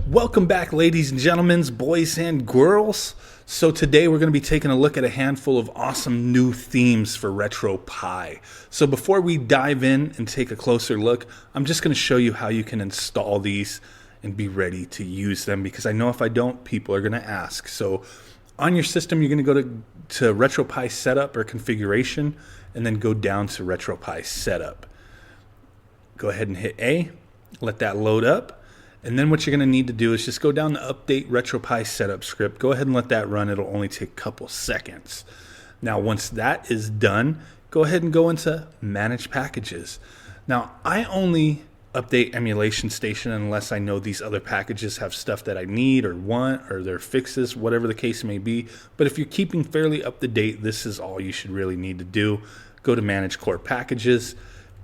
Welcome back, ladies and gentlemen, boys and girls. So today we're going to be taking a look at a handful of awesome new themes for RetroPie. So before we dive in and take a closer look, I'm just going to show you how you can install these and be ready to use them, because I know if I don't, people are going to ask. So on your system, you're going to go to RetroPie Setup or Configuration, and then go down to RetroPie Setup. Go ahead and hit A, let that load up. And then what you're going to need to do is just go down to Update RetroPie Setup Script. Go ahead and let that run. It'll only take a couple seconds. Now, once that is done, go ahead and go into Manage Packages. Now, I only update EmulationStation unless I know these other packages have stuff that I need or want, or their fixes, whatever the case may be. But if you're keeping fairly up to date, this is all you should really need to do. Go to Manage Core Packages.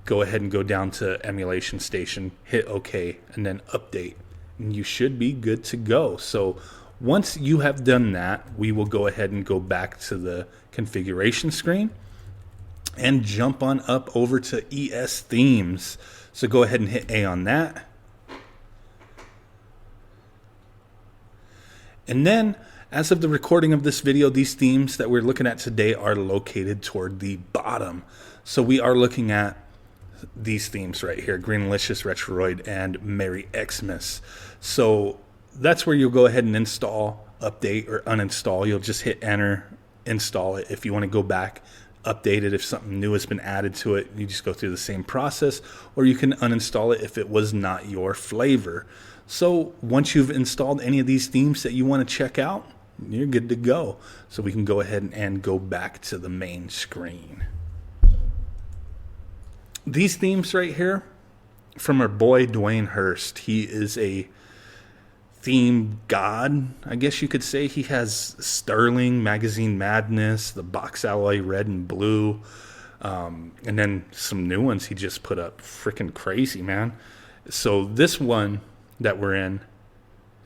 Go ahead and go down to EmulationStation, hit OK, and then update. And you should be good to go. So once you have done that, we will go ahead and go back to the configuration screen and jump on up over to ES Themes. So go ahead and hit A on that. And then, as of the recording of this video, these themes that we're looking at today are located toward the bottom. So we are looking at these themes right here: Greenilicious, RetroRoid, and MerryXmas. So that's where you'll go ahead and install, update, or uninstall. You'll just hit enter, install it. If you want to go back, update it if something new has been added to it, you just go through the same process, or you can uninstall it if it was not your flavor. So once you've installed any of these themes that you want to check out, you're good to go. So we can go ahead and go back to the main screen. These themes right here from our boy Dwayne Hurst. He is a theme god, I guess you could say. He has Sterling, Magazine Madness, the Box Alloy Red and Blue, and then some new ones he just put up. Freaking crazy, man. So this one that we're in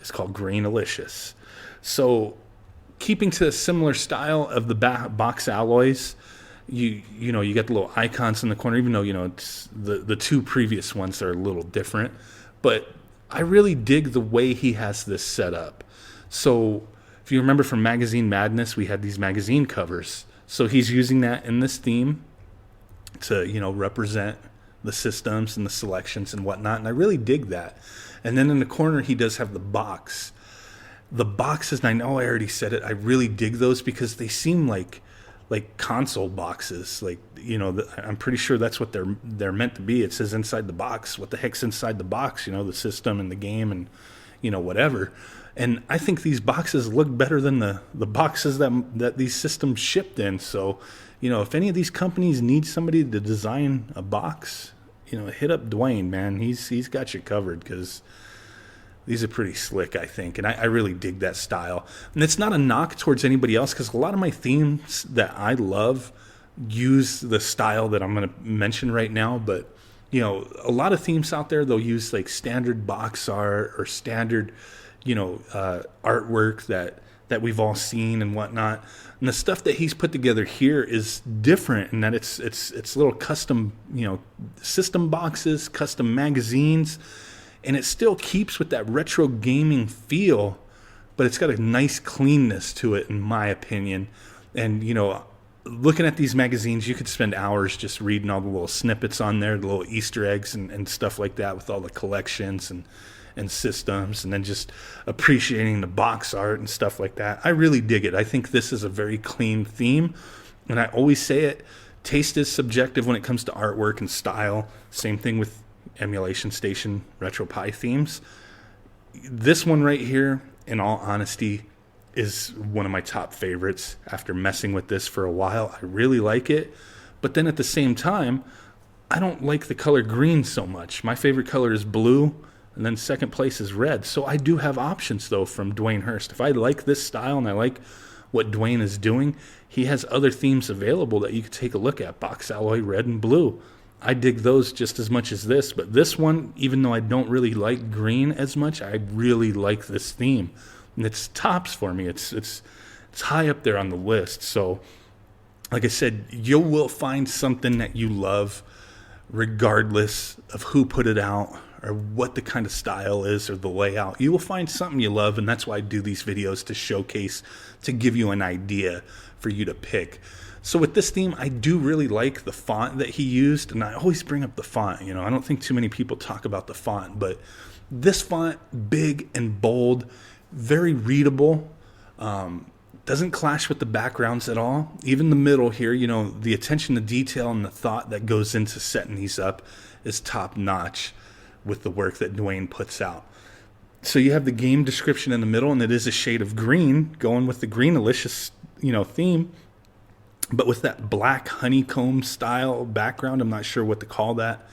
is called Greenilicious. So keeping to a similar style of the box alloys, you know, you got the little icons in the corner, even though, you know, it's the two previous ones are a little different. But I really dig the way he has this set up. So if you remember from Magazine Madness, we had these magazine covers. So he's using that in this theme to, you know, represent the systems and the selections and whatnot. And I really dig that. And then in the corner, he does have the box. The boxes, and I know I already said it, I really dig those because they seem like console boxes. Like, you know, I'm pretty sure that's what they're meant to be. It says inside the box. What the heck's inside the box? You know, the system and the game and, you know, whatever. And I think these boxes look better than the boxes that these systems shipped in. So, you know, if any of these companies need somebody to design a box, you know, hit up Dwayne, man. He's got you covered, because these are pretty slick, I think, and I really dig that style. And it's not a knock towards anybody else, because a lot of my themes that I love use the style that I'm going to mention right now. But, you know, a lot of themes out there, they'll use like standard box art or standard, you know, artwork that we've all seen and whatnot. And the stuff that he's put together here is different in that it's little custom, you know, system boxes, custom magazines. And it still keeps with that retro gaming feel, but it's got a nice cleanness to it, in my opinion. And, you know, looking at these magazines, you could spend hours just reading all the little snippets on there, the little Easter eggs and stuff like that, with all the collections and systems, and then just appreciating the box art and stuff like that. I really dig it. I think this is a very clean theme. And I always say it, taste is subjective when it comes to artwork and style. Same thing with EmulationStation RetroPie themes. This one right here, in all honesty, is one of my top favorites. After messing with this for a while, I really like it. But then at the same time, I don't like the color green so much. My favorite color is blue, and then second place is red. So I do have options, though, from Dwayne Hurst. If I like this style and I like what Dwayne is doing, he has other themes available that you could take a look at. Box Alloy Red and Blue. I dig those just as much as this, but this one, even though I don't really like green as much, I really like this theme. And it's tops for me. It's high up there on the list. So like I said, you will find something that you love regardless of who put it out or what the kind of style is or the layout. You will find something you love, and that's why I do these videos, to showcase, to give you an idea for you to pick. So with this theme, I do really like the font that he used, and I always bring up the font. You know, I don't think too many people talk about the font, but this font, big and bold, very readable, doesn't clash with the backgrounds at all. Even the middle here, you know, the attention to detail and the thought that goes into setting these up is top notch with the work that Dwayne puts out. So you have the game description in the middle, and it is a shade of green, going with the Greenilicious, you know, theme, but with that black honeycomb style background. I'm not sure what to call that.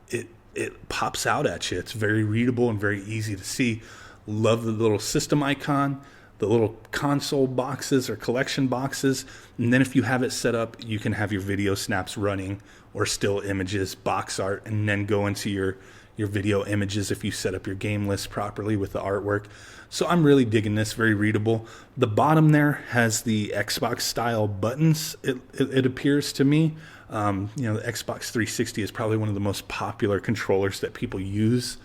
It pops out at you. It's very readable and very easy to see. Love the little system icon, the little console boxes or collection boxes. And then if you have it set up, you can have your video snaps running or still images, box art, and then go into your video images if you set up your game list properly with the artwork. So I'm really digging this, very readable. The bottom there has the Xbox style buttons, it appears to me. You know, the Xbox 360 is probably one of the most popular controllers that people use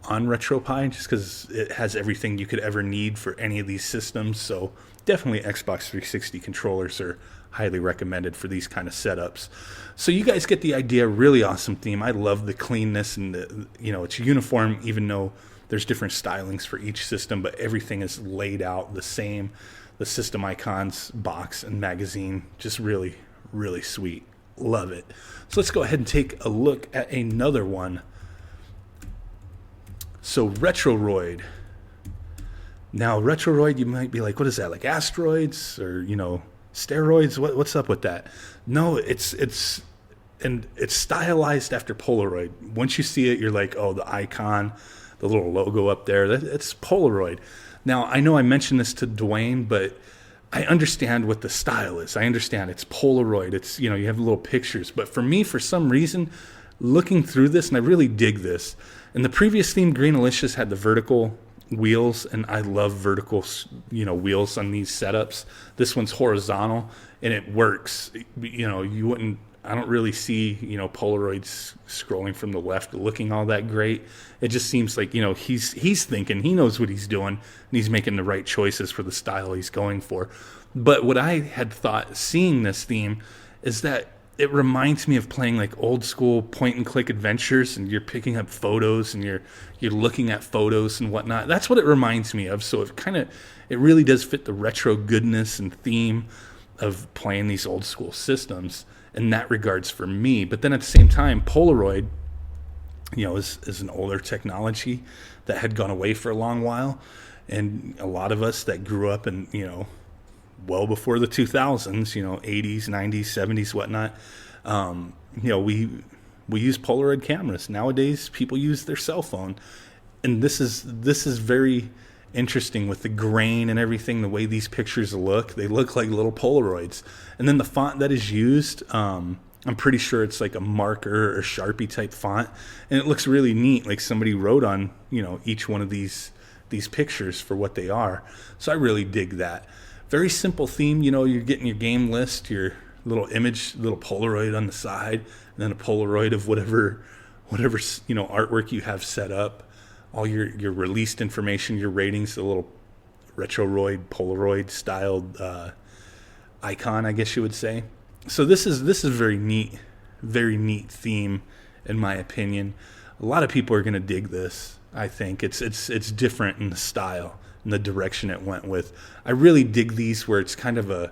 on RetroPie, just because it has everything you could ever need for any of these systems. So definitely Xbox 360 controllers are highly recommended for these kind of setups. So you guys get the idea. Really awesome theme. I love the cleanness and the, you know, it's uniform, even though there's different stylings for each system, but everything is laid out the same. The system icons, box, and magazine, just really, really sweet. Love it. So let's go ahead and take a look at another one. So RetroRoid. Now RetroRoid, you might be like, what is that? Like asteroids or, you know, steroids? What's up with that? No, it's stylized after Polaroid. Once you see it, you're like, oh, the icon, the little logo up there, it's Polaroid. Now, I know I mentioned this to Dwayne, but I understand what the style is. I understand it's Polaroid. It's, you know, you have little pictures. But for me, for some reason, looking through this, and I really dig this. In the previous theme, Greenilicious had the vertical wheels, and I love vertical, you know, wheels on these setups. This one's horizontal, and it works. You know, you wouldn't, I don't really see, you know, Polaroids scrolling from the left looking all that great. It just seems like, you know, he's thinking, he knows what he's doing, and he's making the right choices for the style he's going for. But what I had thought seeing this theme is that it reminds me of playing like old school point and click adventures, and you're picking up photos and you're looking at photos and whatnot. That's what it reminds me of. So it really does fit the retro goodness and theme of playing these old school systems in that regards for me. But then at the same time, Polaroid, you know, is an older technology that had gone away for a long while. And a lot of us that grew up in, you know, well before the 2000s, you know, 80s, 90s, 70s, whatnot, you know, we use Polaroid cameras. Nowadays, people use their cell phone. And this is very interesting with the grain and everything, the way these pictures look. They look like little Polaroids. And then the font that is used, I'm pretty sure it's like a marker or Sharpie type font. And it looks really neat, like somebody wrote on, you know, each one of these pictures for what they are. So I really dig that. Very simple theme. You know, you're getting your game list, your little image, little Polaroid on the side, and then a Polaroid of whatever, you know, artwork you have set up. All your released information, your ratings, the little RetroRoid, Polaroid styled icon, I guess you would say. So this is very neat theme, in my opinion. A lot of people are going to dig this. I think it's different in the style and the direction it went with. I really dig these where it's kind of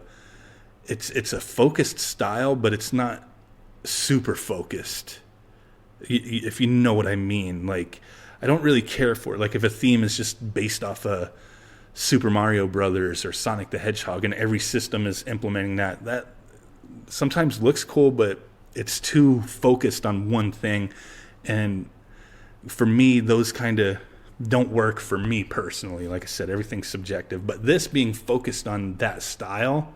it's a focused style, but it's not super focused. If you know what I mean, like. I don't really care for it. Like if a theme is just based off a Super Mario Brothers or Sonic the Hedgehog, and every system is implementing that sometimes looks cool, but it's too focused on one thing. And for me, those kind of don't work for me personally. Like I said, everything's subjective. But this being focused on that style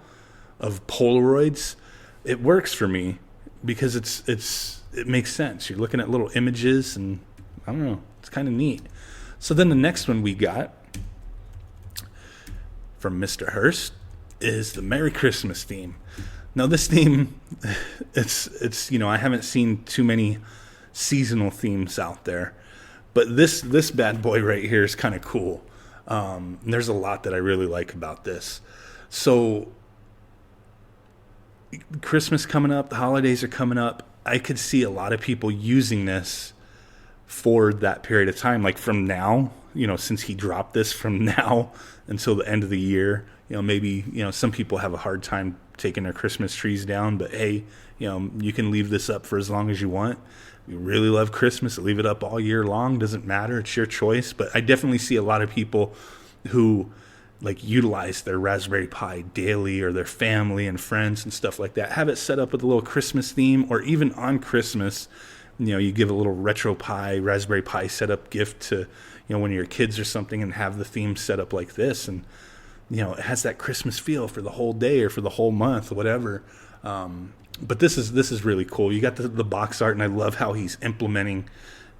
of Polaroids, it works for me because it makes sense. You're looking at little images, and I don't know. It's kind of neat. So then the next one we got from Mr. Hurst is the MerryXmas theme. Now this theme, it's I haven't seen too many seasonal themes out there, but this bad boy right here is kind of cool. There's a lot that I really like about this. So Christmas coming up, the holidays are coming up. I could see a lot of people using this for that period of time, like from now, since he dropped this, from now until the end of the year. Maybe, some people have a hard time taking their Christmas trees down, but hey, you can leave this up for as long as you want. You really love Christmas, leave it up all year long. Doesn't matter. It's your choice. But I definitely see a lot of people who like utilize their Raspberry Pi daily, or their family and friends and stuff like that. Have it set up with a little Christmas theme, or even on Christmas, you give a little RetroPie, Raspberry Pi setup gift to, one of your kids or something, and have the theme set up like this. And, it has that Christmas feel for the whole day or for the whole month, whatever. But this is really cool. You got the box art, and I love how he's implementing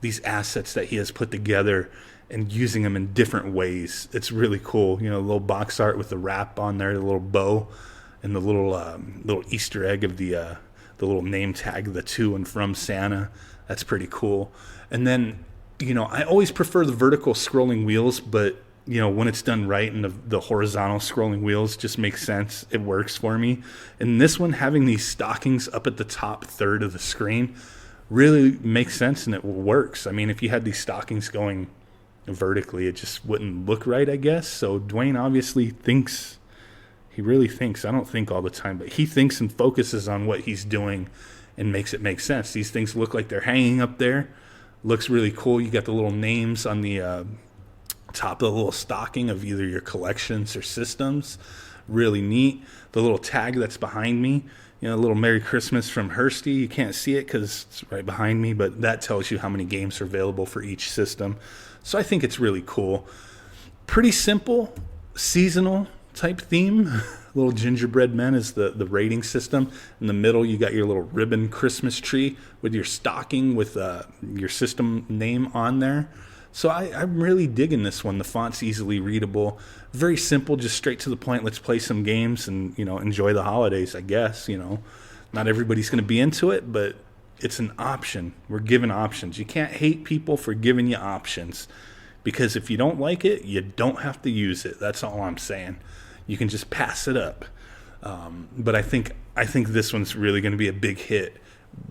these assets that he has put together and using them in different ways. It's really cool. The little box art with the wrap on there, the little bow, and the little Easter egg of the little name tag, the to and from Santa. That's pretty cool. And then, I always prefer the vertical scrolling wheels, but when it's done right, and the horizontal scrolling wheels just make sense. It works for me. And this one, having these stockings up at the top third of the screen, really makes sense, and it works. I mean, if you had these stockings going vertically, it just wouldn't look right, I guess. So Dwayne obviously thinks, he really thinks, I don't think all the time, but he thinks and focuses on what he's doing and makes it make sense. These things look like they're hanging up there. Looks really cool. You got the little names on the top of the little stocking of either your collections or systems. Really neat. The little tag that's behind me, a little Merry Christmas from Hursty. You can't see it because it's right behind me, but that tells you how many games are available for each system. So I think it's really cool. Pretty simple, seasonal type theme. Little gingerbread men is the rating system. In the middle, you got your little ribbon Christmas tree with your stocking with your system name on there. So I'm really digging this one. The font's easily readable. Very simple, just straight to the point. Let's play some games and, enjoy the holidays, I guess. Not everybody's going to be into it, but it's an option. We're given options. You can't hate people for giving you options, because if you don't like it, you don't have to use it. That's all I'm saying. You can just pass it up. But I think this one's really going to be a big hit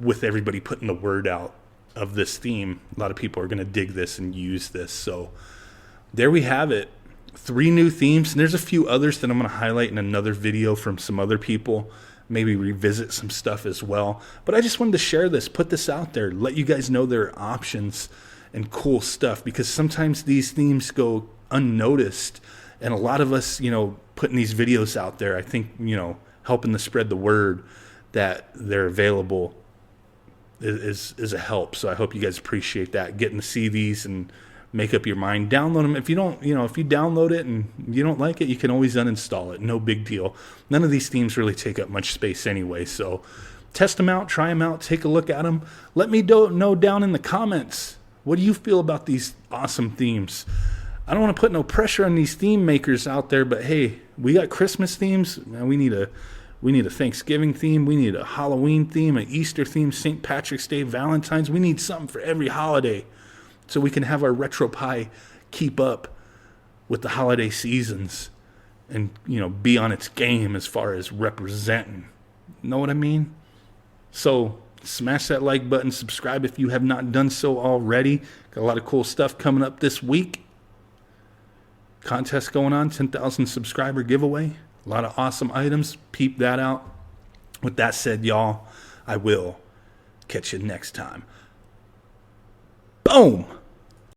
with everybody putting the word out of this theme. A lot of people are going to dig this and use this. So there we have it. 3 new themes, and there's a few others that I'm going to highlight in another video from some other people. Maybe revisit some stuff as well. But I just wanted to share this, put this out there, let you guys know there are options and cool stuff, because sometimes these themes go unnoticed, and a lot of us, putting these videos out there, I think, helping to spread the word that they're available is a help. So I hope you guys appreciate that, getting to see these and make up your mind. Download them. If you don't, if you download it and you don't like it, you can always uninstall it. No big deal. None of these themes really take up much space anyway. So test them out, try them out, take a look at them. Let me know down in the comments, what do you feel about these awesome themes? I don't want to put no pressure on these theme makers out there, but hey, we got Christmas themes. Man, we need a Thanksgiving theme. We need a Halloween theme, an Easter theme, St. Patrick's Day, Valentine's. We need something for every holiday so we can have our RetroPie keep up with the holiday seasons and, be on its game as far as representing. Know what I mean? So smash that like button, subscribe if you have not done so already. Got a lot of cool stuff coming up this week. Contest going on, 10,000 subscriber giveaway. A lot of awesome items. Peep that out. With that said, y'all, I will catch you next time. Boom!